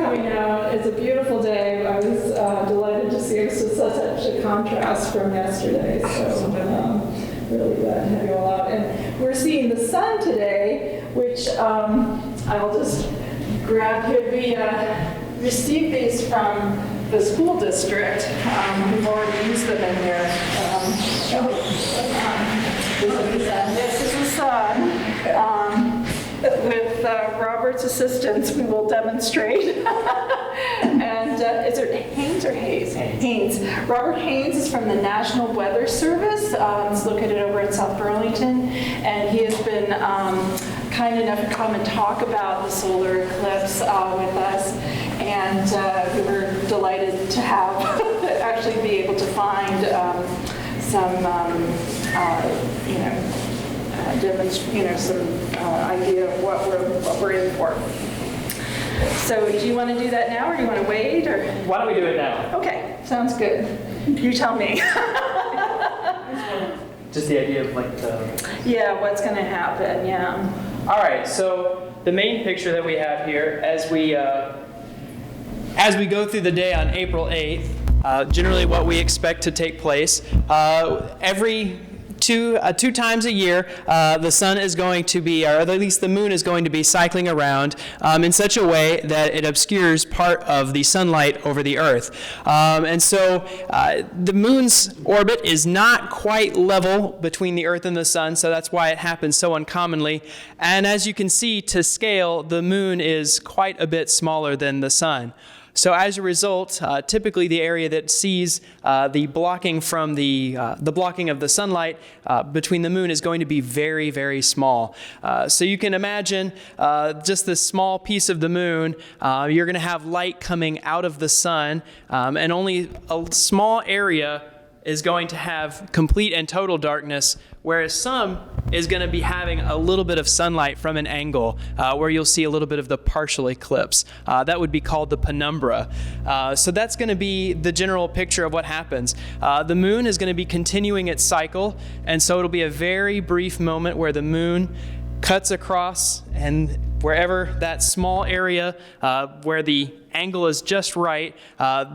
coming out. It's a beautiful day. I was delighted to see it. It was such a contrast from yesterday. So really glad to have you all out. And we're seeing the sun today, which I'll just grab here. We received these from the school district. We've already used them in there. This is the sun. With Robert's assistance, we will demonstrate. And is it Haynes or Hayes? Haynes. Robert Haynes is from the National Weather Service. It's located over in South Burlington. And he has been kind enough to come and talk about the solar eclipse with us. And we were delighted to have actually be able to find some, some idea of what we're in for. So do you want to do that now, or do you want to wait? Or why don't we do it now? Okay, sounds good. You tell me. Just the idea of like the... Yeah, what's going to happen, yeah. All right, so the main picture that we have here as we go through the day on April 8th, generally what we expect to take place, every two times a year, the sun is going to be, or at least the moon is going to be cycling around in such a way that it obscures part of the sunlight over the Earth. And so the moon's orbit is not quite level between the Earth and the sun, so that's why it happens so uncommonly. And as you can see, to scale, the moon is quite a bit smaller than the sun. So as a result, typically the area that sees the blocking from the blocking of the sunlight between the moon is going to be very, very small. So you can imagine just this small piece of the moon, you're going to have light coming out of the sun, and only a small area is going to have complete and total darkness, whereas some is going to be having a little bit of sunlight from an angle where you'll see a little bit of the partial eclipse. That would be called the penumbra. So that's going to be the general picture of what happens. The moon is going to be continuing its cycle, and so it'll be a very brief moment where the moon cuts across, and wherever that small area where the angle is just right,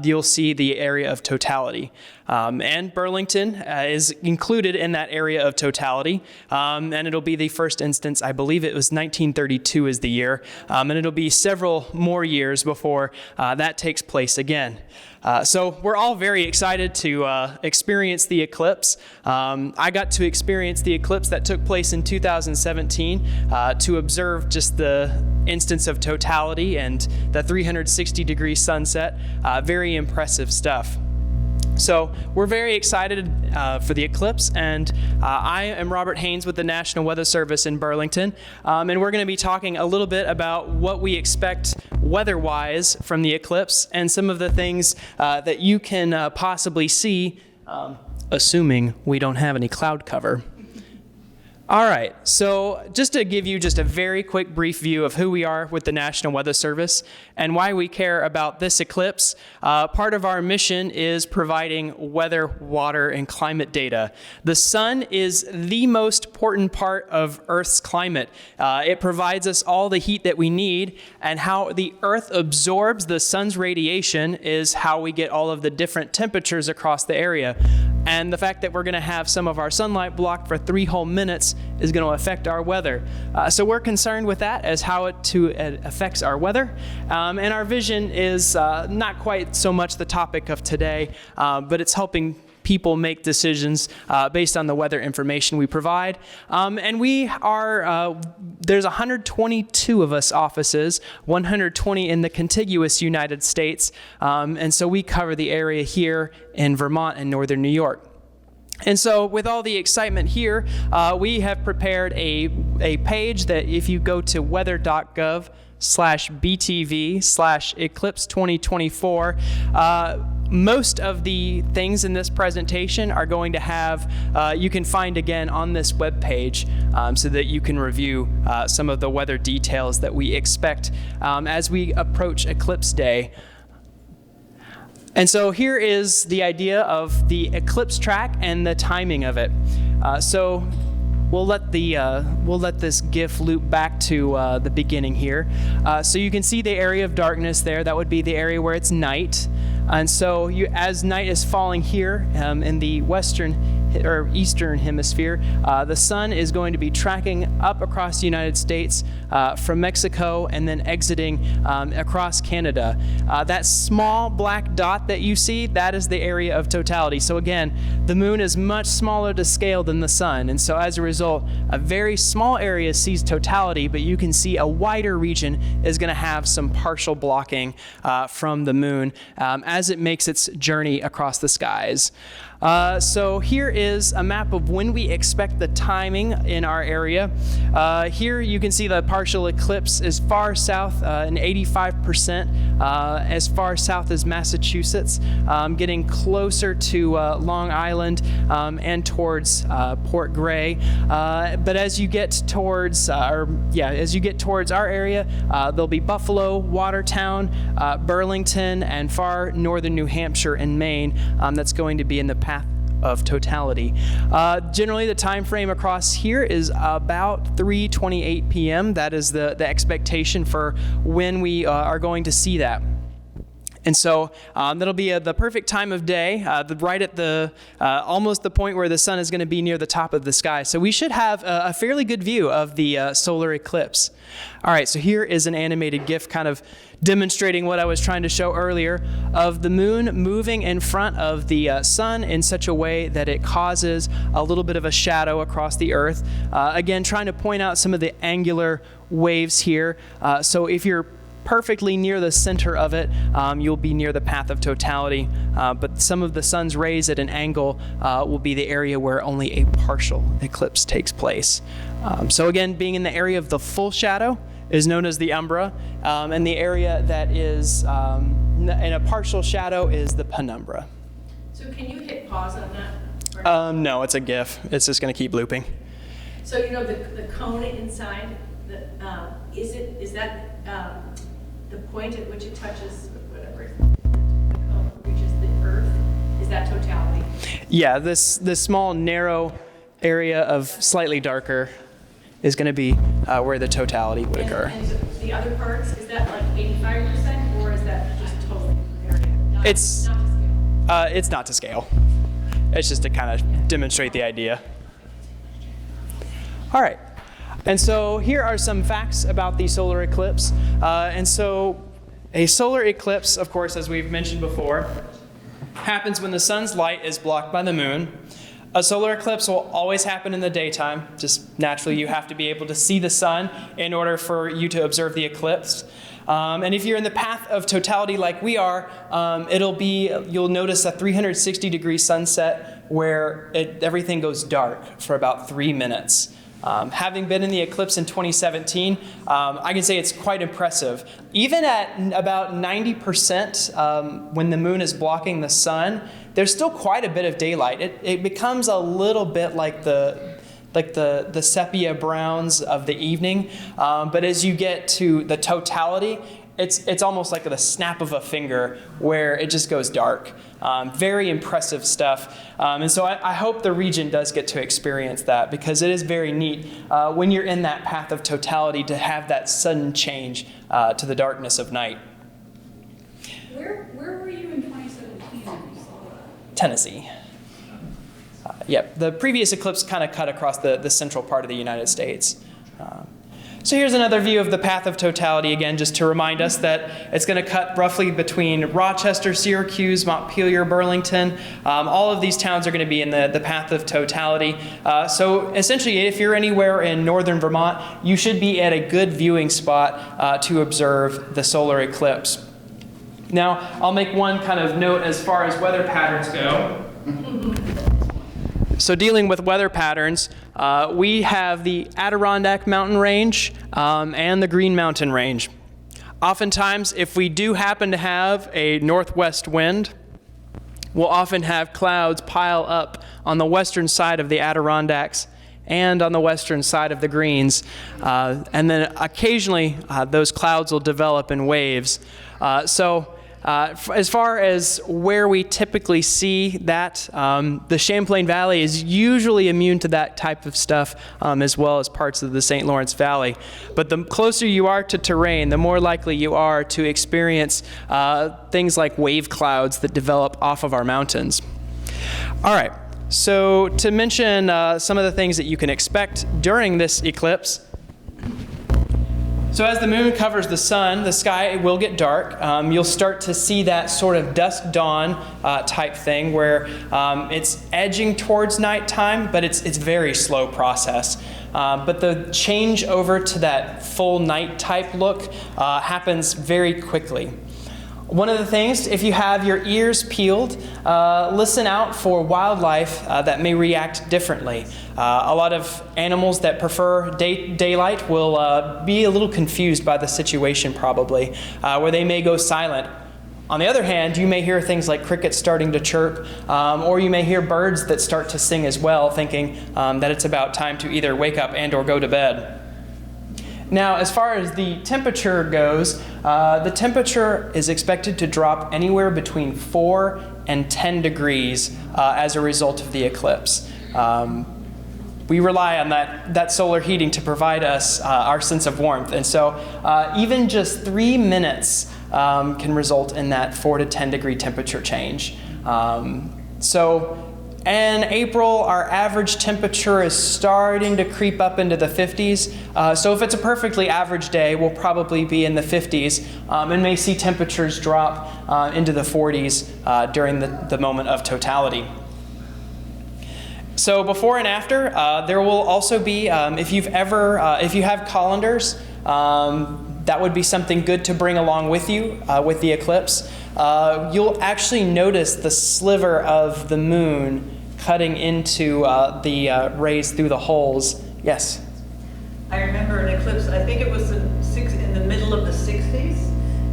you'll see the area of totality. And Burlington is included in that area of totality, and it'll be the first instance, I believe it was 1932 is the year, and it'll be several more years before that takes place again. So we're all very excited to experience the eclipse. I got to experience the eclipse that took place in 2017 to observe just the instance of totality and the 360-degree sunset. Very impressive stuff. So we're very excited for the eclipse, and I am Robert Haynes with the National Weather Service in Burlington, and we're going to be talking a little bit about what we expect weather-wise from the eclipse and some of the things that you can possibly see, assuming we don't have any cloud cover. All right, so just to give you just a very quick brief view of who we are with the National Weather Service and why we care about this eclipse, part of our mission is providing weather, water, and climate data. The sun is the most important part of Earth's climate. It provides us all the heat that we need, and how the Earth absorbs the sun's radiation is how we get all of the different temperatures across the area. And the fact that we're going to have some of our sunlight blocked for 3 whole minutes is going to affect our weather. So we're concerned with that as how it affects our weather. And our vision is not quite so much the topic of today, but it's helping people make decisions based on the weather information we provide. And we are, there's 122 of us offices, 120 in the contiguous United States. And so we cover the area here in Vermont and northern New York. And so with all the excitement here, we have prepared a page that if you go to weather.gov/BTV/Eclipse 2024, most of the things in this presentation are going to have, you can find again on this webpage so that you can review some of the weather details that we expect as we approach Eclipse Day. And so here is the idea of the eclipse track and the timing of it. So we'll let this GIF loop back to the beginning here. So you can see the area of darkness there. That would be the area where it's night. And so as night is falling here in the western or eastern hemisphere, the sun is going to be tracking up across the United States from Mexico and then exiting across Canada. That small black dot that you see, that is the area of totality. So again, the moon is much smaller to scale than the sun, and so as a result, a very small area sees totality, but you can see a wider region is going to have some partial blocking from the moon as it makes its journey across the skies. So here is a map of when we expect the timing in our area. Here you can see the partial eclipse is far south, an 85%, as far south as Massachusetts, getting closer to Long Island and towards Port Gray. But as you get towards, our area, there'll be Buffalo, Watertown, Burlington, and far northern New Hampshire and Maine. That's going to be in the path of totality. Generally, the time frame across here is about 3:28 p.m. That is the expectation for when we are going to see that. And so that'll be the perfect time of day, right at the almost the point where the sun is going to be near the top of the sky. So we should have a fairly good view of the solar eclipse. All right, so here is an animated GIF kind of demonstrating what I was trying to show earlier of the moon moving in front of the sun in such a way that it causes a little bit of a shadow across the earth. Again, trying to point out some of the angular waves here. So if you're perfectly near the center of it, you'll be near the path of totality, but some of the sun's rays at an angle will be the area where only a partial eclipse takes place. So again, being in the area of the full shadow is known as the umbra, and the area that is in a partial shadow is the penumbra. So can you hit pause on that? No, it's a GIF. It's just going to keep looping. So you know the cone inside, is that the point at which it touches whatever the cone reaches the earth? Is that totality? Yeah, this small narrow area of slightly darker is going to be where the totality would occur. And the other parts, is that like 85%, or is that just totally different area? It's not to scale. It's not to scale. It's just to kind of demonstrate the idea. All right. And so here are some facts about the solar eclipse. And so a solar eclipse, of course, as we've mentioned before, happens when the sun's light is blocked by the moon. A solar eclipse will always happen in the daytime. Just naturally, you have to be able to see the sun in order for you to observe the eclipse. And if you're in the path of totality like we are, you'll notice a 360-degree sunset where everything goes dark for about 3 minutes. Having been in the eclipse in 2017, I can say it's quite impressive. Even at about 90% when the moon is blocking the sun, there's still quite a bit of daylight. It becomes a little bit like the sepia browns of the evening, but as you get to the totality, it's almost like the snap of a finger where it just goes dark. Very impressive stuff. And so I hope the region does get to experience that, because it is very neat when you're in that path of totality to have that sudden change to the darkness of night. Where were you in 2017 when you saw that? Tennessee. Yep, the previous eclipse kind of cut across the central part of the United States. So here's another view of the path of totality, again, just to remind us that it's going to cut roughly between Rochester, Syracuse, Montpelier, Burlington. All of these towns are going to be in the path of totality. So essentially, if you're anywhere in northern Vermont, you should be at a good viewing spot to observe the solar eclipse. Now, I'll make one kind of note as far as weather patterns go. So dealing with weather patterns, we have the Adirondack Mountain Range and the Green Mountain Range. Oftentimes, if we do happen to have a northwest wind, we'll often have clouds pile up on the western side of the Adirondacks and on the western side of the Greens. And then occasionally, those clouds will develop in waves. So as far as where we typically see that, the Champlain Valley is usually immune to that type of stuff, as well as parts of the St. Lawrence Valley. But the closer you are to terrain, the more likely you are to experience things like wave clouds that develop off of our mountains. All right, so to mention some of the things that you can expect during this eclipse. So as the moon covers the sun, the sky will get dark. You'll start to see that sort of dusk dawn type thing where it's edging towards nighttime, but it's very slow process. But the change over to that full night type look happens very quickly. One of the things, if you have your ears peeled, listen out for wildlife that may react differently. A lot of animals that prefer daylight will be a little confused by the situation probably, where they may go silent. On the other hand, you may hear things like crickets starting to chirp, or you may hear birds that start to sing as well, thinking that it's about time to either wake up and or go to bed. Now, as far as the temperature goes, the temperature is expected to drop anywhere between 4 and 10 degrees as a result of the eclipse. We rely on that solar heating to provide us our sense of warmth. And so even just 3 minutes can result in that 4 to 10 degree temperature change. In April, our average temperature is starting to creep up into the 50s. So if it's a perfectly average day, we'll probably be in the 50s and may see temperatures drop into the 40s during the moment of totality. So before and after, there will also be, if you have colanders, that would be something good to bring along with you with the eclipse. You'll actually notice the sliver of the moon cutting into the rays through the holes. Yes? I remember an eclipse, I think it was in the middle of the 60s,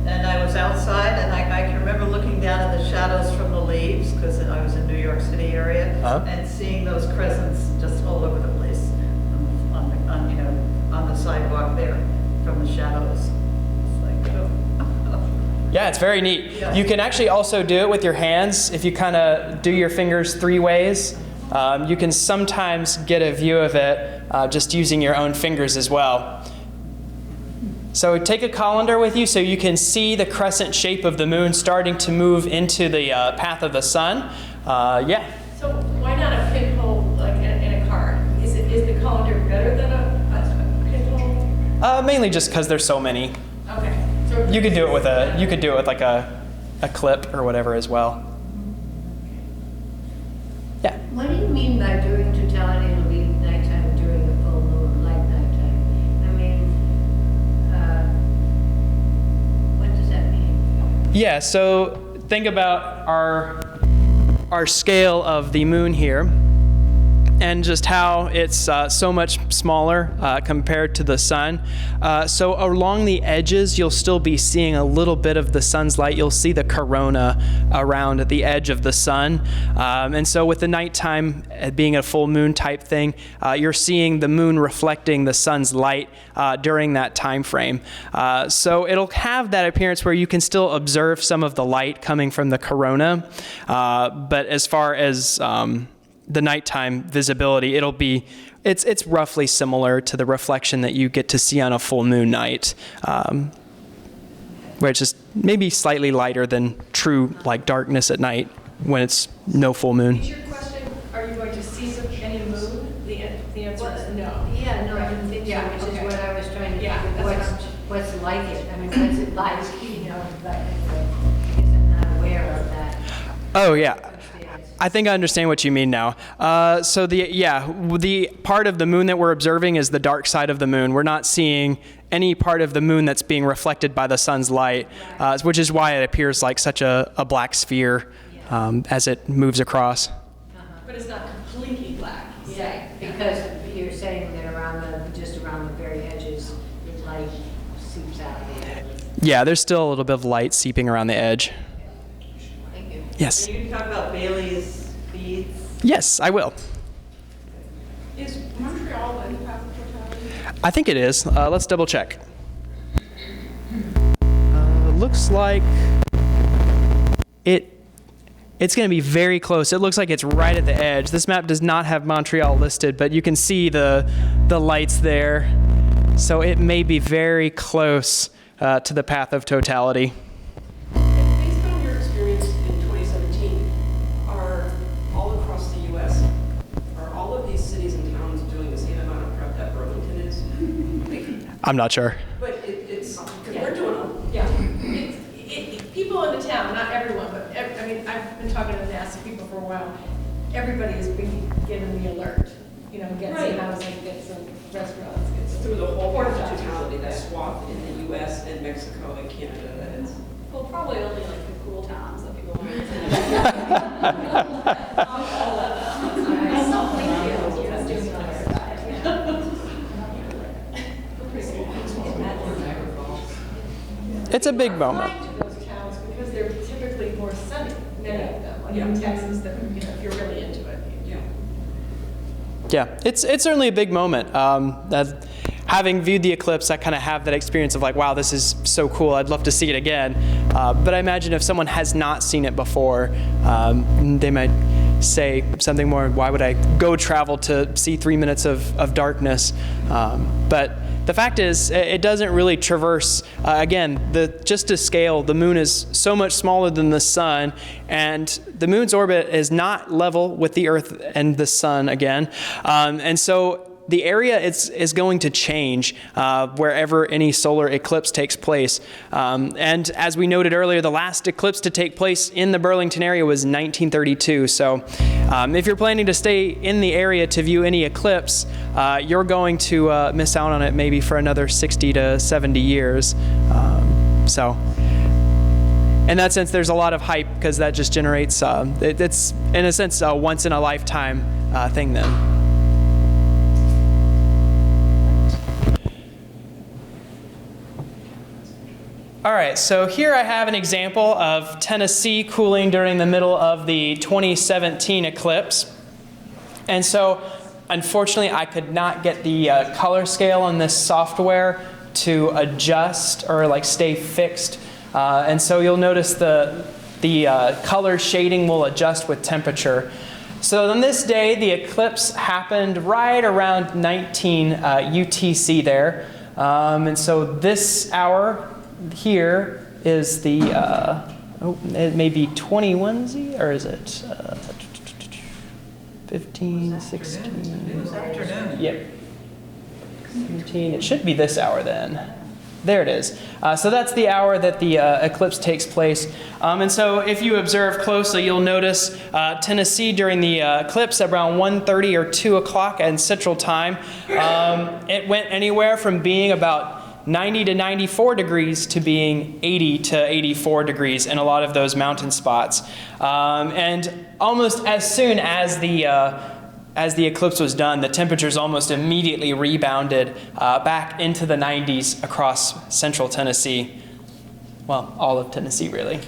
and I was outside, and I can remember looking down at the shadows from the leaves, because I was in New York City area, and seeing those crescents just all over the place on the sidewalk there from the shadows. It's like, oh. Yeah, it's very neat. Yeah. You can actually also do it with your hands. If you kind of do your fingers 3 ways, you can sometimes get a view of it just using your own fingers as well. So take a colander with you so you can see the crescent shape of the moon starting to move into the path of the sun. Yeah. So why not a pinhole like in a car? Is the colander better than a pinhole? Mainly just because there's so many. Okay. So You could do it with like a clip or whatever as well. Yeah. What do you mean by during totality it'll be nighttime during the full moon, like nighttime? I mean, what does that mean? Yeah, so think about our scale of the moon here and just how it's so much smaller compared to the sun. So along the edges, you'll still be seeing a little bit of the sun's light. You'll see the corona around the edge of the sun. And so with the nighttime being a full moon type thing, you're seeing the moon reflecting the sun's light during that time frame. So it'll have that appearance where you can still observe some of the light coming from the corona. But as far as the nighttime visibility, it's roughly similar to the reflection that you get to see on a full moon night, where it's just maybe slightly lighter than true like darkness at night when it's no full moon. Is your question, are you going to see any moon? The answer is no. Yeah, no, I didn't think so, which is what I was trying to think of. What's like it? I mean, what's it like? But I guess I'm not aware of that. Oh, yeah. I think I understand what you mean now. So the part of the moon that we're observing is the dark side of the moon. We're not seeing any part of the moon that's being reflected by the sun's light, which is why it appears like such a black sphere as it moves across. But it's not completely black. Yeah, because you're saying that just around the very edges, the light seeps out of the edge. Yeah, there's still a little bit of light seeping around the edge. Thank you. Yes. Can you talk about Bailey's beads? Yes, I will. Is Montreal in the path of totality? I think it is. Let's double check. Looks like it's going to be very close. It looks like it's right at the edge. This map does not have Montreal listed, but you can see the lights there. So it may be very close to the path of totality. Based on your experience in 2017, are all across the U.S., are all of these cities and towns doing the same amount of prep that Burlington is? I'm not sure. But it's, because we're doing them. Yeah. People in the town, not everyone, but I mean, I've been talking to NASA people for a while. Everybody has been given the alert. You know, get some housing, get some restaurants, get some. Through the whole porta path of johns. totality, that swath in the U.S. and Mexico and Canada that is. Well, probably only like the cool towns that people want to It's a big moment. those towns because they're typically more sunny, many of them, like in Texas, that, you know, if you're really into it. Yeah, it's certainly a big moment. Having viewed the eclipse, I kind of have that experience of like, wow, this is so cool. I'd love to see it again. But I imagine if someone has not seen it before, they might say something more, why would I go travel to see 3 minutes of darkness? But the fact is, it doesn't really traverse. Again, just to scale, the moon is so much smaller than the sun, and the moon's orbit is not level with the Earth and the sun again. And so the area is going to change wherever any solar eclipse takes place. And as we noted earlier, the last eclipse to take place in the Burlington area was 1932. So if you're planning to stay in the area to view any eclipse, you're going to miss out on it maybe for another 60 to 70 years. So in that sense, there's a lot of hype because that just generates, it's in a sense a once in a lifetime thing then. All right, so here I have an example of Tennessee cooling during the middle of the 2017 eclipse. And so, unfortunately, I could not get the color scale on this software to adjust or like stay fixed. And so you'll notice the color shading will adjust with temperature. So on this day, the eclipse happened right around 19 UTC there. And so this hour here is the, it may be 21Z, or is it 15, 16? It was afternoon. Yep. 17, it should be this hour then. There it is. So that's the hour that the eclipse takes place. And so if you observe closely, you'll notice Tennessee during the eclipse around 1:30 or 2 o'clock in Central Time. It went anywhere from being about 90 to 94 degrees to being 80 to 84 degrees in a lot of those mountain spots. And almost as soon as the eclipse was done, the temperatures almost immediately rebounded back into the 90s across central Tennessee. Well, all of Tennessee, really.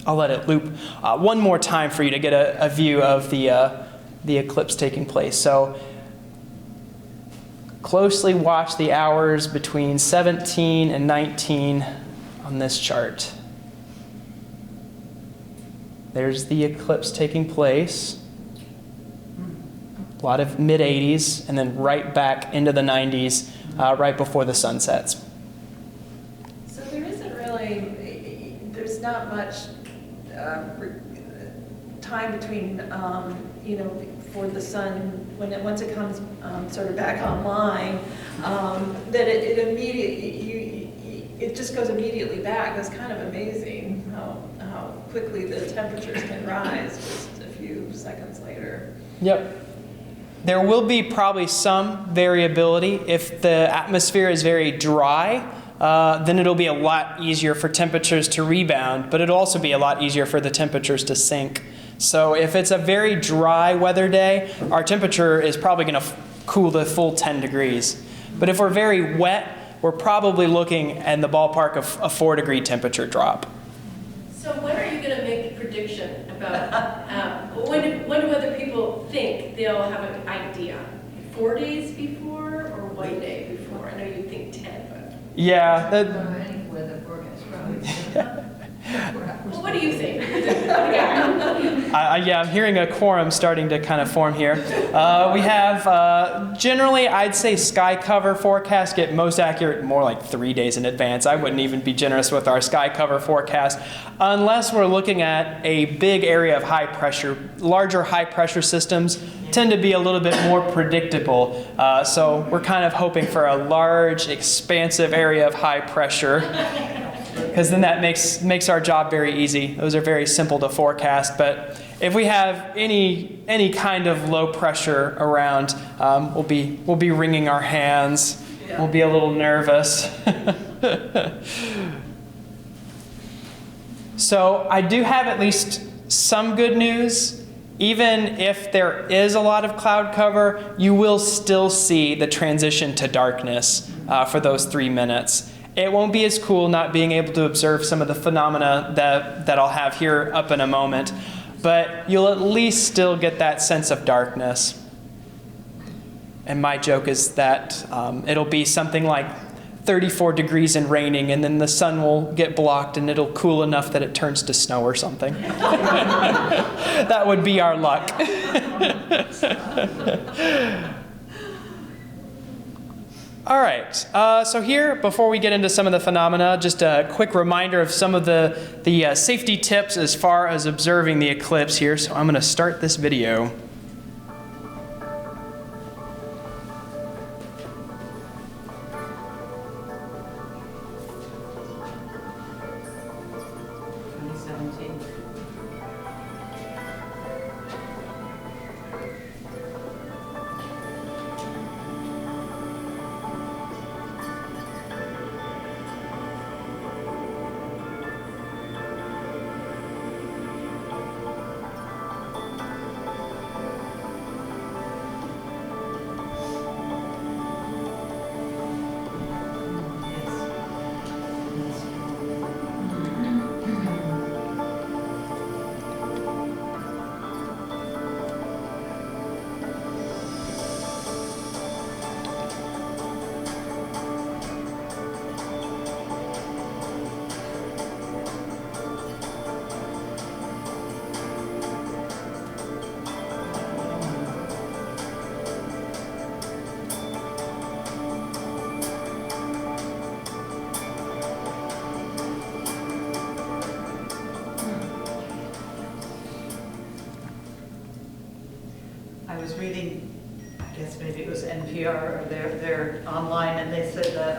I'll let it loop one more time for you to get a view of the eclipse taking place. So closely watch the hours between 17 and 19 on this chart. There's the eclipse taking place. A lot of mid-80s, and then right back into the 90s right before the sun sets. So there isn't really, there's not much time between, for the sun, once it comes sort of back online, that it immediately, it just goes immediately back. That's kind of amazing how quickly the temperatures can rise just a few seconds later. Yep. There will be probably some variability. If the atmosphere is very dry, then it'll be a lot easier for temperatures to rebound, but it'll also be a lot easier for the temperatures to sink. So if it's a very dry weather day, our temperature is probably going to cool to full 10 degrees. But if we're very wet, we're probably looking in the ballpark of a 4-degree temperature drop. So when are you going to make a prediction about, when do other people think they'll have an idea? 4 days before or 1 day before? I know you think 10, but. Yeah. Any weather forecast, probably Well, what do you think? Yeah, I'm hearing a quorum starting to kind of form here. We have, generally, I'd say sky cover forecast get most accurate more like 3 days in advance. I wouldn't even be generous with our sky cover forecast unless we're looking at a big area of high pressure. Larger high pressure systems tend to be a little bit more predictable. So we're kind of hoping for a large, expansive area of high pressure, because then that makes our job very easy. Those are very simple to forecast. But if we have any kind of low pressure around, we'll be wringing our hands. Yeah. We'll be a little nervous. So I do have at least some good news. Even if there is a lot of cloud cover, you will still see the transition to darkness for those 3 minutes. It won't be as cool not being able to observe some of the phenomena that I'll have here up in a moment, but you'll at least still get that sense of darkness. And my joke is that it'll be something like 34 degrees and raining, and then the sun will get blocked and it'll cool enough that it turns to snow or something. That would be our luck. All right, so here, before we get into some of the phenomena, just a quick reminder of some of the safety tips as far as observing the eclipse here. So I'm going to start this video. I was reading, I guess maybe it was NPR or their online, and they said that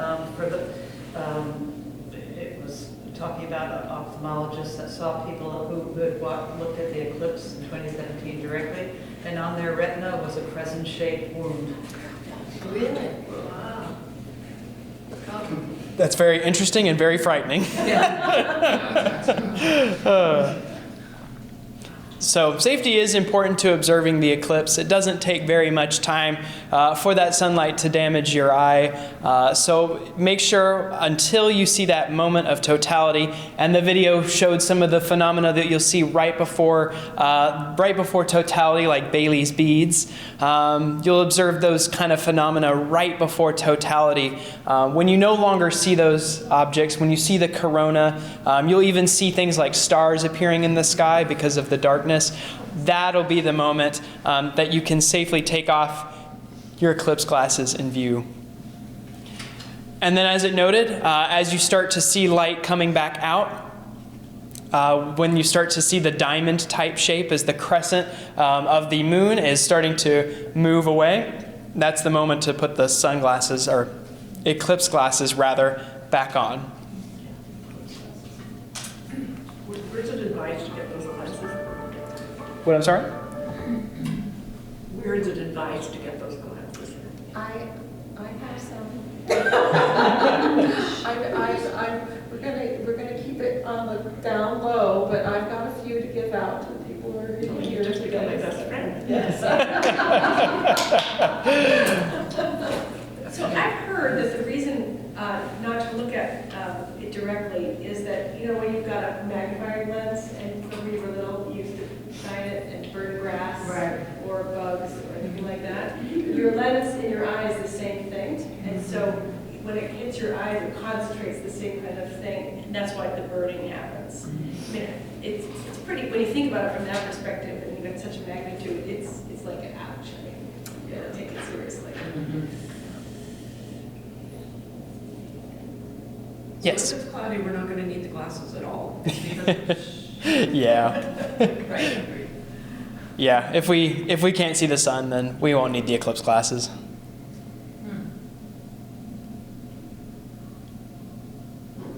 it was talking about an ophthalmologist that saw people who had looked at the eclipse in 2017 directly, and on their retina was a crescent-shaped wound. Really? Wow. That's very interesting and very frightening. So safety is important to observing the eclipse. It doesn't take very much time for that sunlight to damage your eye. So make sure until you see that moment of totality, and the video showed some of the phenomena that you'll see right before totality, like Bailey's beads. You'll observe those kind of phenomena right before totality. When you no longer see those objects, when you see the corona, you'll even see things like stars appearing in the sky because of the darkness. That'll be the moment that you can safely take off your eclipse glasses in view. And then, as it noted, as you start to see light coming back out, when you start to see the diamond type shape as the crescent of the moon is starting to move away, that's the moment to put the sunglasses, or eclipse glasses rather, back on. Where's it advised to get those glasses? What, I'm sorry? Where is it advised to get those glasses? I have some. We're gonna keep it on the down low, but I've got a few to give out to people who are here. Just become my best friend. Yes. So I've heard that the reason not to look at it directly is that, you know, when you've got a magnifying lens and when you were little, you used to shine it and burn grass or bugs or anything like that. Your lens in your eye is the same thing. And so when it hits your eyes, it concentrates the same kind of thing, and that's why the burning happens. I mean, it's pretty, when you think about it from that perspective, and you've got such a magnitude, it's like an ouch. I mean, you gotta take it seriously. Yes. So if it's cloudy, we're not going to need the glasses at all. Because Yeah. right. Yeah, if we can't see the sun, then we won't need the eclipse glasses.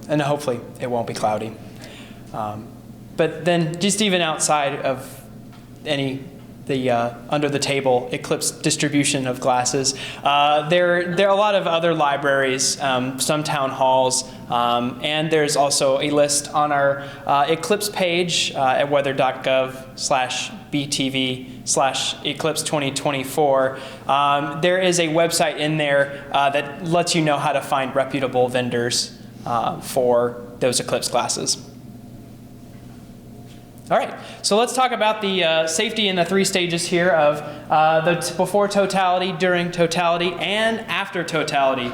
And hopefully it won't be cloudy. But then just even outside of the under the table Eclipse distribution of glasses, there are a lot of other libraries, some town halls, and there's also a list on our Eclipse page at weather.gov/btv/Eclipse 2024. There is a website in there that lets you know how to find reputable vendors for those Eclipse glasses. All right, so let's talk about the safety in the 3 stages here of the before totality, during totality, and after totality.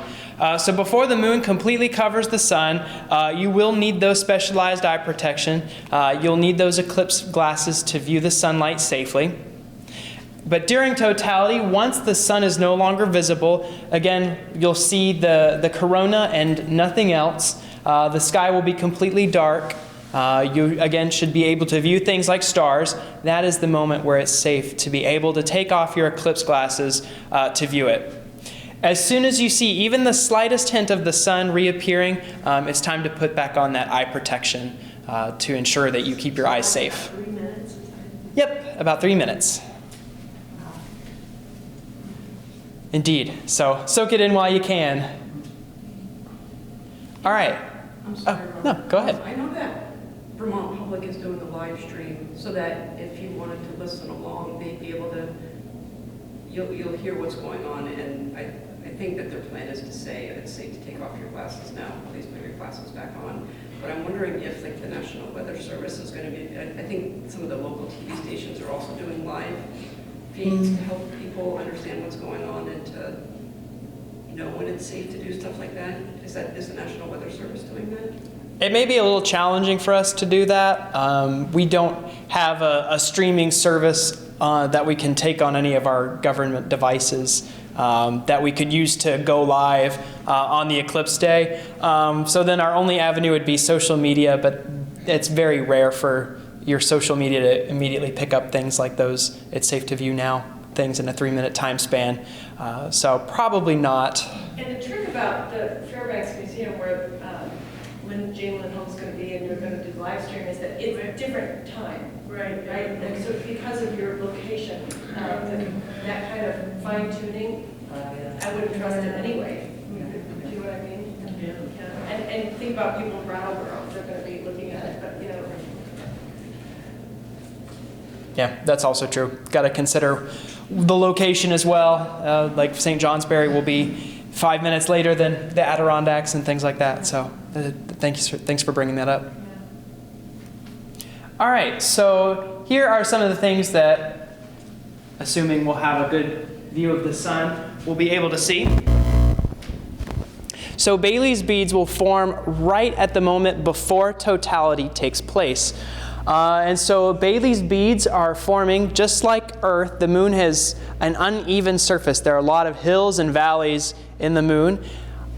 So before the moon completely covers the sun, you will need those specialized eye protection. You'll need those eclipse glasses to view the sunlight safely. But during totality, once the sun is no longer visible, again, you'll see the corona and nothing else. The sky will be completely dark. You, again, should be able to view things like stars. That is the moment where it's safe to be able to take off your eclipse glasses to view it. As soon as you see even the slightest hint of the sun reappearing, it's time to put back on that eye protection to ensure that you keep your eyes safe. 3 minutes? Yep, about 3 minutes. Indeed. So soak it in while you can. All right. I'm sorry, Oh, Robert. no, go ahead. I know that Vermont Public is doing a live stream so that if you wanted to listen along, they'd be able to, you'll hear what's going on. And I think that their plan is to say it's safe to take off your glasses now. Please put your glasses back on. But I'm wondering if like the National Weather Service is going to be, I think some of the local TV stations are also doing live feeds to help people understand what's going on and to know when it's safe to do stuff like that. Is the National Weather Service doing that? It may be a little challenging for us to do that. We don't have a streaming service that we can take on any of our government devices that we could use to go live on the eclipse day. So then our only avenue would be social media, but it's very rare for your social media to immediately pick up things like those "it's safe to view now" things in a 3-minute time span. So probably not. And the trick about the Fairbanks Museum, where when Jane Lynn Holmes is going to be and you're going to do the live stream, is that it's a different time. Right. And so because of your location, that kind of fine tuning, I wouldn't trust it anyway. Do you know what I mean? Yeah. And think about people in Brattleboro, they're going to be looking at it, but you know. Yeah, that's also true. Got to consider the location as well. Like St. Johnsbury will be 5 minutes later than the Adirondacks and things like that. So thanks for bringing that up. All right, so here are some of the things that, assuming we'll have a good view of the sun, we'll be able to see. So Bailey's beads will form right at the moment before totality takes place. And so Bailey's beads are forming just like Earth. The moon has an uneven surface. There are a lot of hills and valleys in the moon.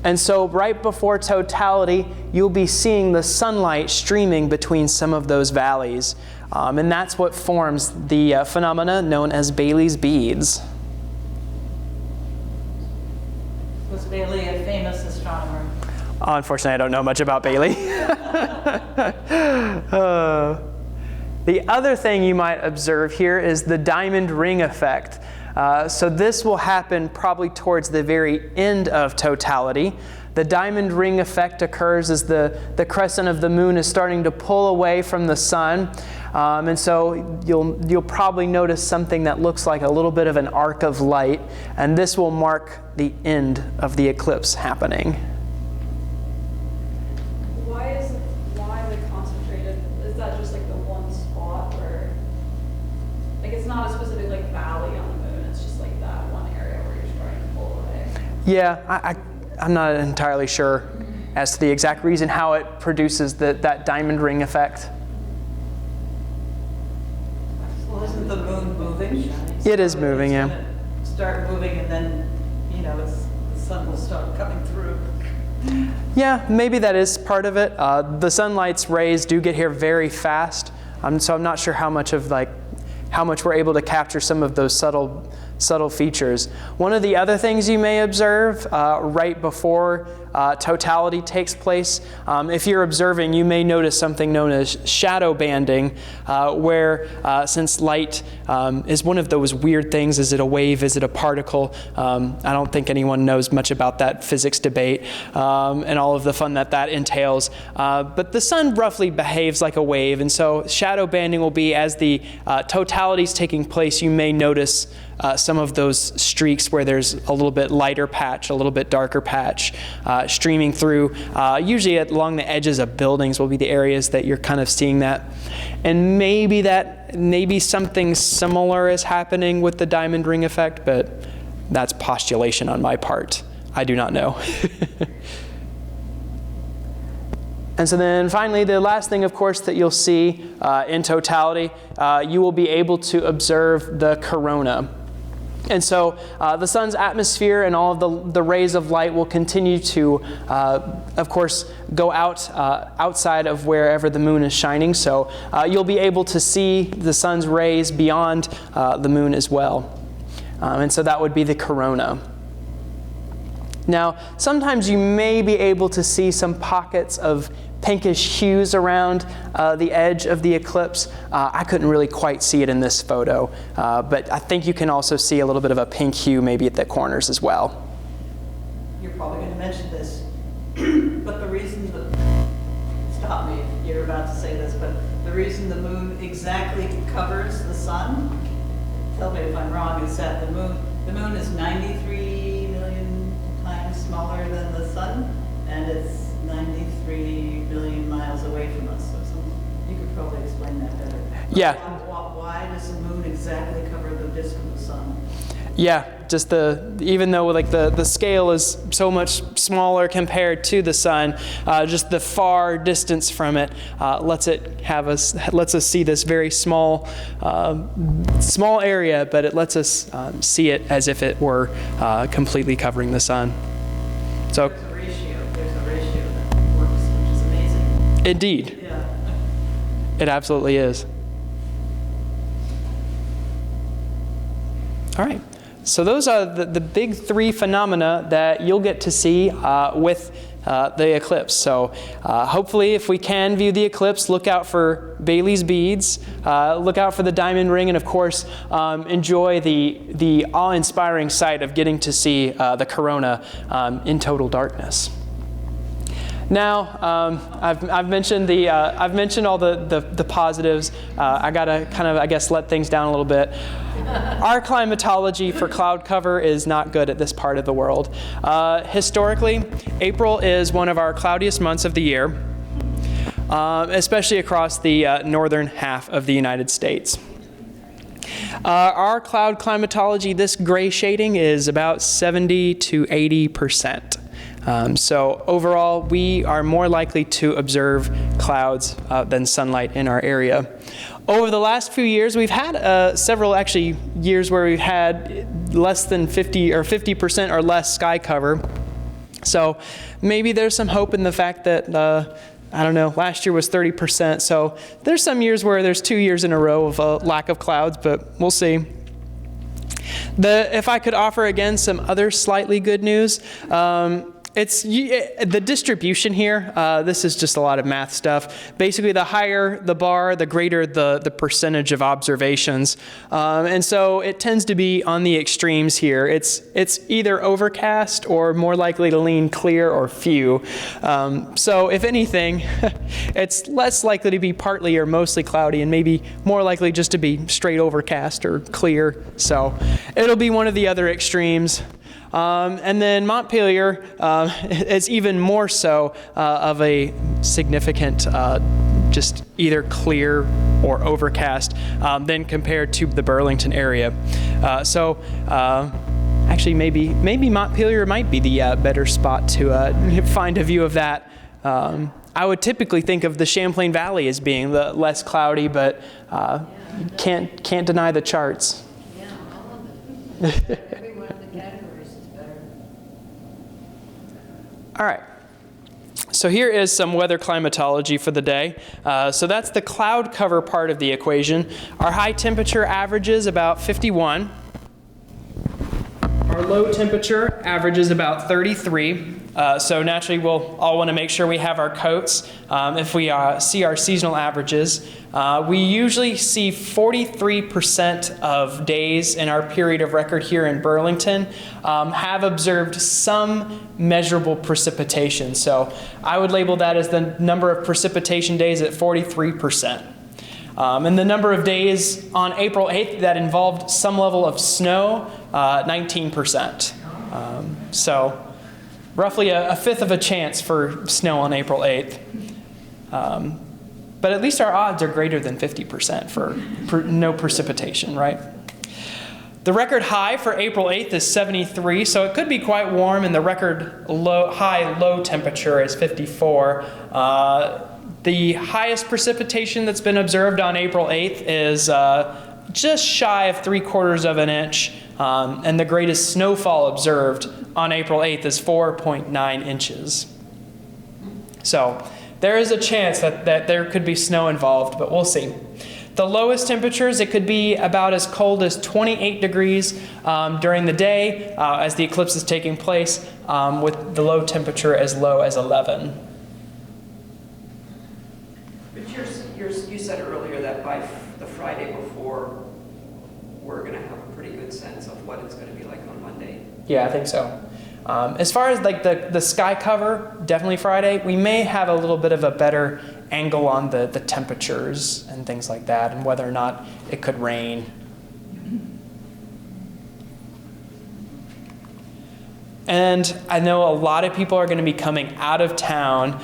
And so right before totality, you'll be seeing the sunlight streaming between some of those valleys. And that's what forms the phenomena known as Bailey's beads. Was Bailey a famous astronomer? Unfortunately, I don't know much about Bailey. The other thing you might observe here is the diamond ring effect. So this will happen probably towards the very end of totality. The diamond ring effect occurs as the crescent of the moon is starting to pull away from the sun. And so you'll probably notice something that looks like a little bit of an arc of light. And this will mark the end of the eclipse happening. Why the concentrated? Is that just like the one spot where, like, it's not a specific like valley on the moon? It's just like that one area where you're starting to pull away. Yeah, I'm not entirely sure as to the exact reason how it produces that diamond ring effect. Well, isn't the moon moving? It is moving, It's yeah. gonna start moving, and then, the sun will start coming through. Yeah, maybe that is part of it. The sunlight's rays do get here very fast, so I'm not sure how much we're able to capture some of those subtle features. One of the other things you may observe right before totality takes place, if you're observing, you may notice something known as shadow banding, where since light is one of those weird things, is it a wave, is it a particle? I don't think anyone knows much about that physics debate and all of the fun that entails. But the sun roughly behaves like a wave, and so shadow banding will be as the totality is taking place, you may notice some of those streaks where there's a little bit lighter patch, a little bit darker patch streaming through. Usually along the edges of buildings will be the areas that you're kind of seeing that. And maybe something similar is happening with the diamond ring effect, but that's postulation on my part. I do not know. And so then finally, the last thing, of course, that you'll see in totality, you will be able to observe the corona. And so the sun's atmosphere and all of the rays of light will continue to, of course, go outside of wherever the moon is shining. So you'll be able to see the sun's rays beyond the moon as well. And so that would be the corona. Now, sometimes you may be able to see some pockets of pinkish hues around the edge of the eclipse. I couldn't really quite see it in this photo, but I think you can also see a little bit of a pink hue maybe at the corners as well. You're probably going to mention this, but the reason stop me if you're about to say this, but the reason the moon exactly covers the sun, tell me if I'm wrong, is that the moon is 93 million times smaller than the sun, and it's 93 million miles away from us. So you could probably explain that better. Yeah. Why does the moon exactly cover the disk of the sun? Yeah, just even though like the scale is so much smaller compared to the sun, just the far distance from it lets us see this very small area, but it lets us see it as if it were completely covering the sun. So There's a ratio that works, which is amazing. indeed, Yeah. it absolutely is. All right. So those are the big three phenomena that you'll get to see with the eclipse. So hopefully if we can view the eclipse, look out for Bailey's beads, look out for the diamond ring, and of course enjoy the awe-inspiring sight of getting to see the corona in total darkness. Now, I've mentioned all the positives. I gotta kind of, I guess, let things down a little bit. Our climatology for cloud cover is not good at this part of the world. Historically, April is one of our cloudiest months of the year, especially across the northern half of the United States. Our cloud climatology, this gray shading, is about 70 to 80%. So overall, we are more likely to observe clouds than sunlight in our area. Over the last few years, we've had several actually years where we've had less than 50% or less sky cover. So maybe there's some hope in the fact that, I don't know, last year was 30%. So there's some years where there's 2 years in a row of a lack of clouds, but we'll see. If I could offer again some other slightly good news, it's the distribution here. This is just a lot of math stuff. Basically, the higher the bar, the greater the percentage of observations. And so it tends to be on the extremes here. It's either overcast or more likely to lean clear or few. So if anything, it's less likely to be partly or mostly cloudy and maybe more likely just to be straight overcast or clear. So it'll be one of the other extremes. And then Montpelier is even more so of a significant just either clear or overcast than compared to the Burlington area. So Actually, maybe Montpelier might be the better spot to find a view of that. I would typically think of the Champlain Valley as being the less cloudy, but can't deny the charts. Yeah, all of it. Every one of the categories is better. All right. So here is some weather climatology for the day. So that's the cloud cover part of the equation. Our high temperature averages about 51. Our low temperature averages about 33. So naturally, we'll all want to make sure we have our coats. If we see our seasonal averages, we usually see 43% of days in our period of record here in Burlington have observed some measurable precipitation. So I would label that as the number of precipitation days at 43%. And the number of days on April 8th that involved some level of snow, 19%. So roughly a fifth of a chance for snow on April 8th. But at least our odds are greater than 50% for no precipitation, right? The record high for April 8th is 73, so it could be quite warm, and the record high-low temperature is 54. The highest precipitation that's been observed on April 8th is just shy of 3/4 of an inch, and the greatest snowfall observed on April 8th is 4.9 inches. So there is a chance that there could be snow involved, but we'll see. The lowest temperatures, it could be about as cold as 28 degrees during the day as the eclipse is taking place, with the low temperature as low as 11. But you said earlier that by the Friday before, we're going to have a pretty good sense of what it's going to be like on Monday. Yeah, I think so. As far as like the sky cover, definitely Friday. We may have a little bit of a better angle on the temperatures and things like that, and whether or not it could rain. And I know a lot of people are going to be coming out of town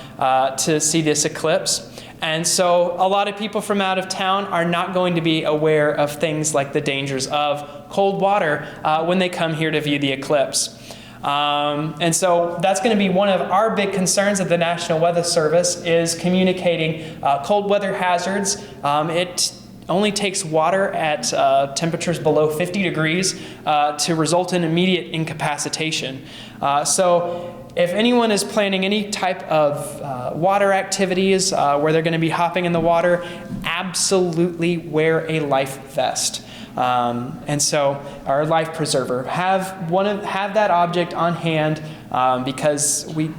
to see this eclipse. And so a lot of people from out of town are not going to be aware of things like the dangers of cold water when they come here to view the eclipse. And so that's going to be one of our big concerns at the National Weather Service, is communicating cold weather hazards. It only takes water at temperatures below 50 degrees to result in immediate incapacitation. So if anyone is planning any type of water activities where they're going to be hopping in the water, absolutely wear a life vest. And so, our life preserver, have that object on hand, because we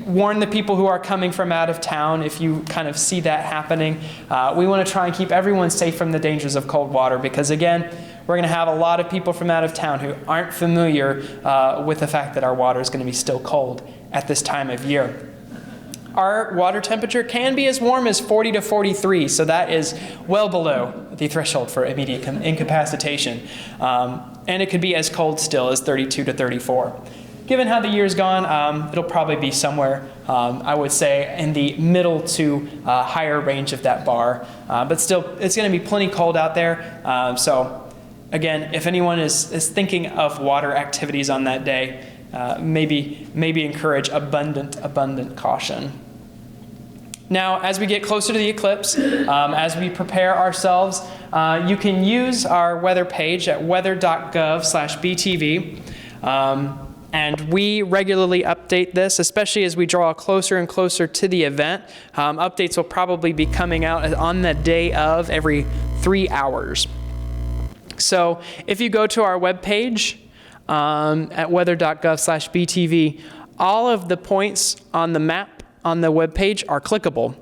warn the people who are coming from out of town. If you kind of see that happening, we want to try and keep everyone safe from the dangers of cold water, because again, we're going to have a lot of people from out of town who aren't familiar with the fact that our water is going to be still cold at this time of year. Our water temperature can be as warm as 40 to 43, so that is well below the threshold for immediate incapacitation. And it could be as cold still as 32 to 34. Given how the year's gone, it'll probably be somewhere, I would say, in the middle to higher range of that bar. But still, it's going to be plenty cold out there. So again, if anyone is thinking of water activities on that day, maybe encourage abundant caution. Now, as we get closer to the eclipse, as we prepare ourselves, you can use our weather page at weather.gov/btv. And we regularly update this, especially as we draw closer and closer to the event. Updates will probably be coming out on the day of every 3 hours. So if you go to our webpage at weather.gov/btv, all of the points on the map on the webpage are clickable.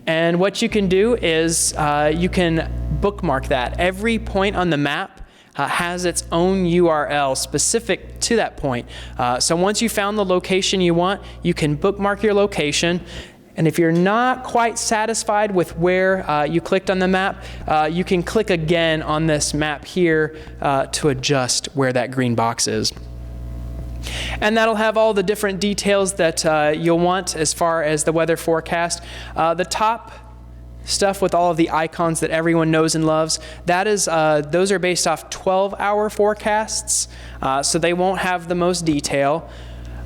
And what you can do is you can bookmark that. Every point on the map has its own URL specific to that point. So once you found the location you want, you can bookmark your location. And if you're not quite satisfied with where you clicked on the map, you can click again on this map here to adjust where that green box is. And that'll have all the different details that you'll want as far as the weather forecast. The top stuff with all of the icons that everyone knows and loves, that is, those are based off 12-hour forecasts, so they won't have the most detail.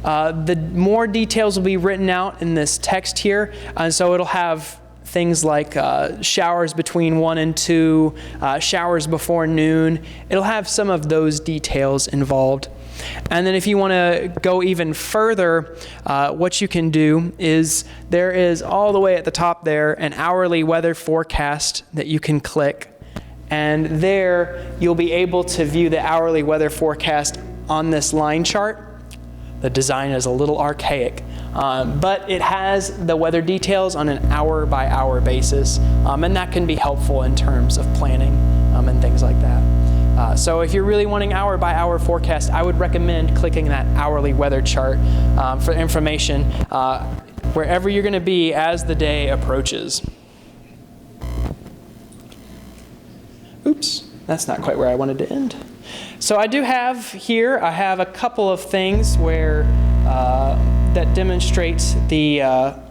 The more details will be written out in this text here, and so it'll have things like showers between 1 and 2, showers before noon. It'll have some of those details involved. And then if you want to go even further, what you can do is there is all the way at the top there an hourly weather forecast that you can click. And there you'll be able to view the hourly weather forecast on this line chart. The design is a little archaic, but it has the weather details on an hour-by-hour basis, and that can be helpful in terms of planning and things like that. So if you're really wanting hour-by-hour forecast, I would recommend clicking that hourly weather chart for information wherever you're going to be as the day approaches. Oops, that's not quite where I wanted to end. So I do have here, I have a couple of things where that demonstrates the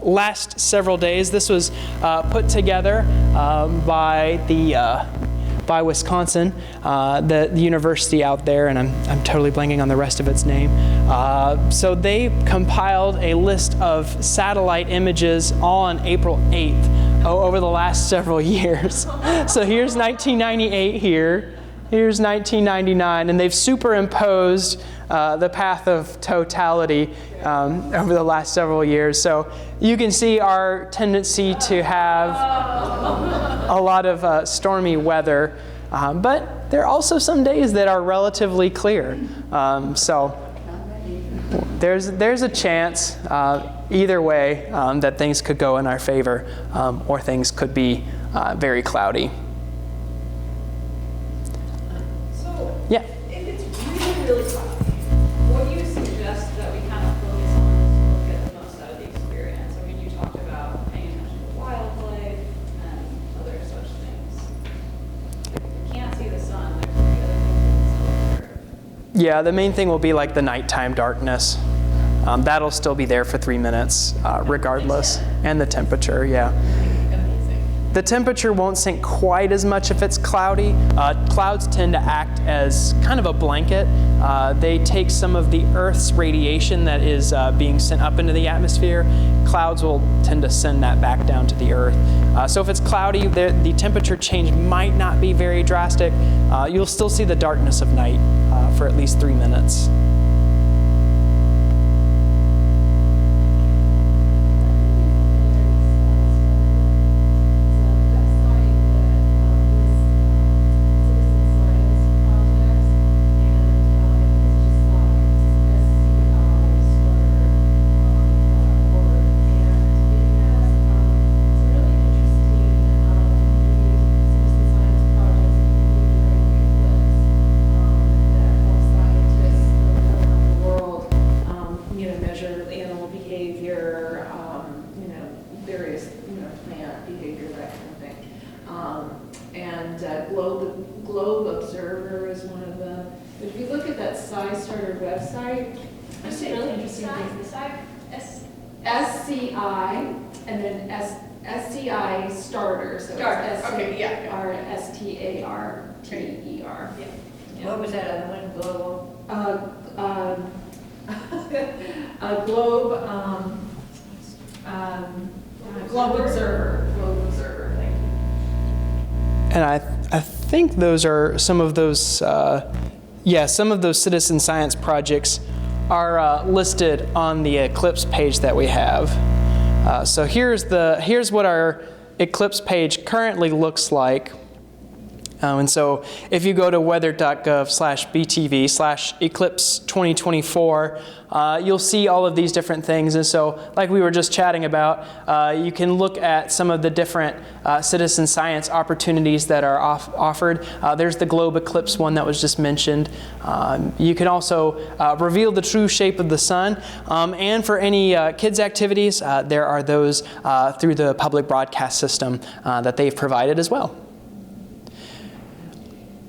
last several days. This was put together by Wisconsin, the university out there, and I'm totally blanking on the rest of its name. So they compiled a list of satellite images all on April 8th over the last several years. So here's 1998 here. Here's 1999, and they've superimposed the path of totality over the last several years. So you can see our tendency to have a lot of stormy weather, but there are also some days that are relatively clear. So there's a chance either way that things could go in our favor, or things could be very cloudy. Yeah. If it's really, really cloudy, what do you suggest that we kind of focus on to get the most out of the experience? I mean, you talked about paying attention to wildlife and other such things. If you can't see the sun, there's going to be other things that can still. Yeah, the main thing will be like the nighttime darkness. That'll still be there for 3 minutes, regardless. And the temperature, yeah. The temperature won't sink quite as much if it's cloudy. Clouds tend to act as kind of a blanket. They take some of the Earth's radiation that is being sent up into the atmosphere. Clouds will tend to send that back down to the Earth. So if it's cloudy, the temperature change might not be very drastic. You'll still see the darkness of night for at least 3 minutes. Globe Observer is one of them. But if you look at that SciStarter website, there's some really interesting things. SCI and then SCI Starter. So Starter. it's Okay, yeah. STARTER. Yeah. What was that other one, global? Globe Observer. Globe Observer. Thank you. And I think those are some of those, some of those citizen science projects are listed on the Eclipse page that we have. So here's what our Eclipse page currently looks like. And so if you go to weather.gov/btv/Eclipse 2024, you'll see all of these different things. And so like we were just chatting about, you can look at some of the different citizen science opportunities that are offered. There's the globe eclipse one that was just mentioned. You can also reveal the true shape of the sun. And for any kids activities, there are those through the public broadcast system that they've provided as well.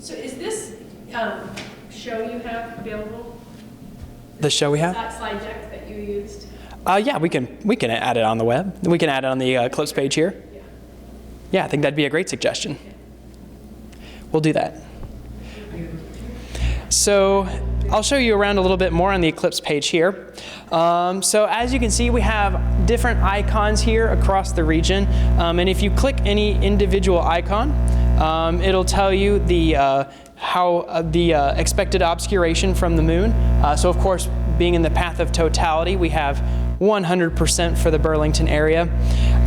So is this show you have available? The show we have? That slide deck that you used? Yeah, we can add it on the web. We can add it on the Eclipse page here. Yeah, I think that'd be a great suggestion. We'll do that. So I'll show you around a little bit more on the Eclipse page here. So as you can see, we have different icons here across the region. And if you click any individual icon, it'll tell you the expected obscuration from the moon. So of course, being in the path of totality, we have 100% for the Burlington area.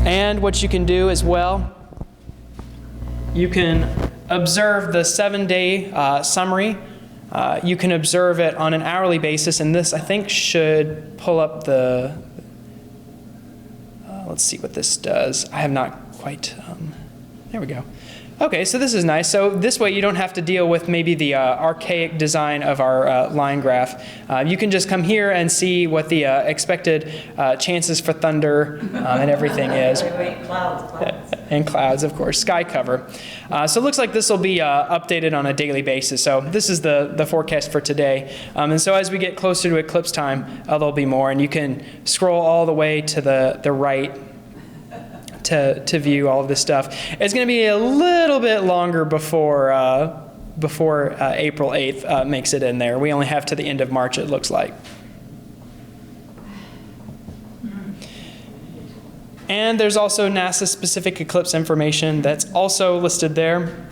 And what you can do as well, you can observe the 7-day summary. You can observe it on an hourly basis, and this, I think, should pull up the, let's see what this does. I have not quite, there we go. Okay, so this is nice. So this way you don't have to deal with maybe the archaic design of our line graph. You can just come here and see what the expected chances for thunder and everything is. Clouds. And clouds, of course, sky cover. So it looks like this will be updated on a daily basis. So this is the forecast for today. And so as we get closer to eclipse time, there'll be more. And you can scroll all the way to the right to view all of this stuff. It's going to be a little bit longer before April 8th makes it in there. We only have to the end of March, it looks like. And there's also NASA-specific eclipse information that's also listed there.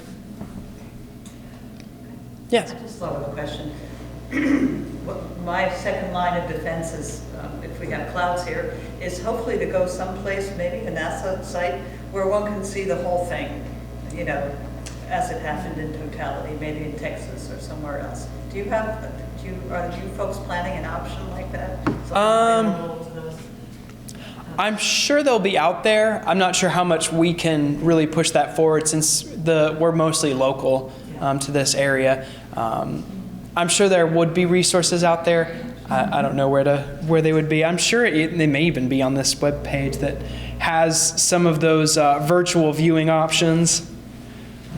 Yes? I just thought of a question. My second line of defense is, if we have clouds here, is hopefully to go someplace, maybe a NASA site, where one can see the whole thing, you know, as it happened in totality, maybe in Texas or somewhere else. Are you folks planning an option like that? I'm sure they'll be out there. I'm not sure how much we can really push that forward since we're mostly local to this area. I'm sure there would be resources out there. I don't know where they would be. I'm sure they may even be on this web page that has some of those virtual viewing options.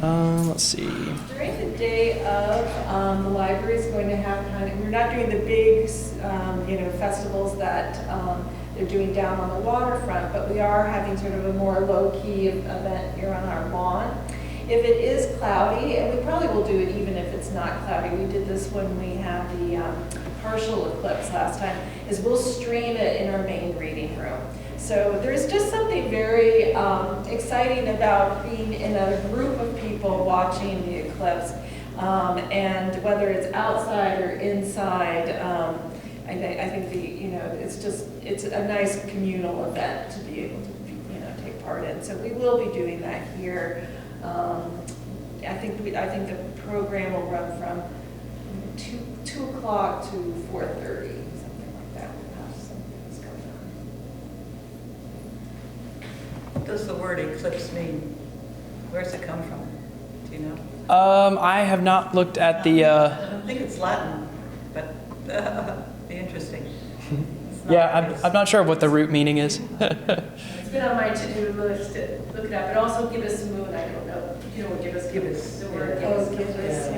Let's see. During the day of, the library is going to have we're not doing the big, festivals that they're doing down on the waterfront, but we are having sort of a more low-key event here on our lawn. If it is cloudy, and we probably will do it even if it's not cloudy, we did this when we had the partial eclipse last time, is we'll stream it in our main reading room. So there's just something very exciting about being in a group of people watching the eclipse, and whether it's outside or inside, I think it's a nice communal event to be able to take part in. So we will be doing that here. I think the program will run from 2 o'clock to 4:30, something like that. We'll have some things going on. What does the word eclipse mean? Where's it come from? Do you know? I have not looked at the. I don't think it's Latin, but be interesting. Yeah, I'm not sure what the root meaning is. It's been on my to-do list to look it up, and also give us moon. I don't know. Give us the word. Give us.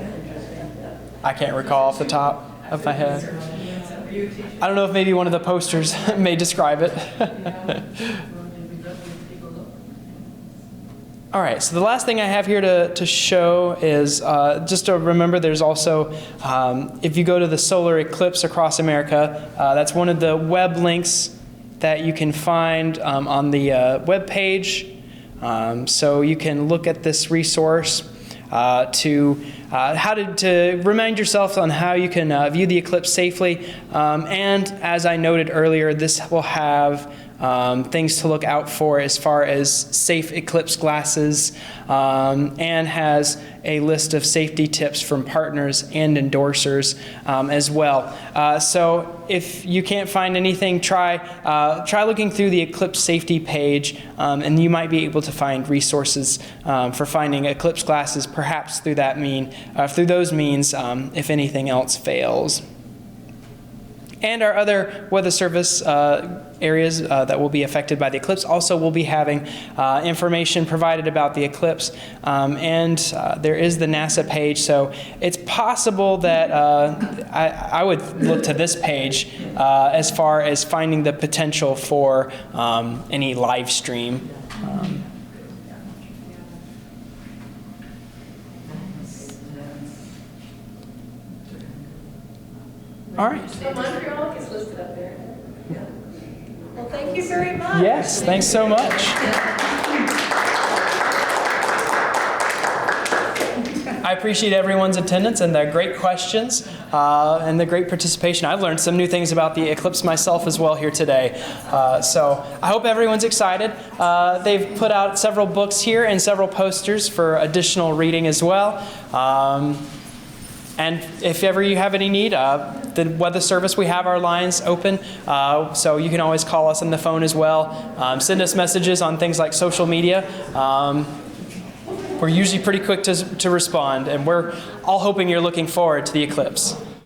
I can't recall off the top of my head. I don't know if maybe one of the posters may describe it. All right, so the last thing I have here to show is just to remember there's also, if you go to the Solar Eclipse Across America, that's one of the web links that you can find on the web page. So you can look at this resource to remind yourself on how you can view the eclipse safely. And as I noted earlier, this will have things to look out for as far as safe eclipse glasses, and has a list of safety tips from partners and endorsers as well. So if you can't find anything, try looking through the Eclipse safety page, and you might be able to find resources for finding eclipse glasses, perhaps through those means, if anything else fails. And our other Weather Service areas that will be affected by the eclipse also will be having information provided about the eclipse. And there is the NASA page, so it's possible that I would look to this page as far as finding the potential for any live stream. All right. But Montreal gets listed up there. Well, thank you very much. Yes, thanks so much. I appreciate everyone's attendance and their great questions and the great participation. I've learned some new things about the Eclipse myself as well here today. So I hope everyone's excited. They've put out several books here and several posters for additional reading as well. And if ever you have any need, the weather service, we have our lines open, so you can always call us on the phone as well. Send us messages on things like social media. We're usually pretty quick to respond, and we're all hoping you're looking forward to the eclipse.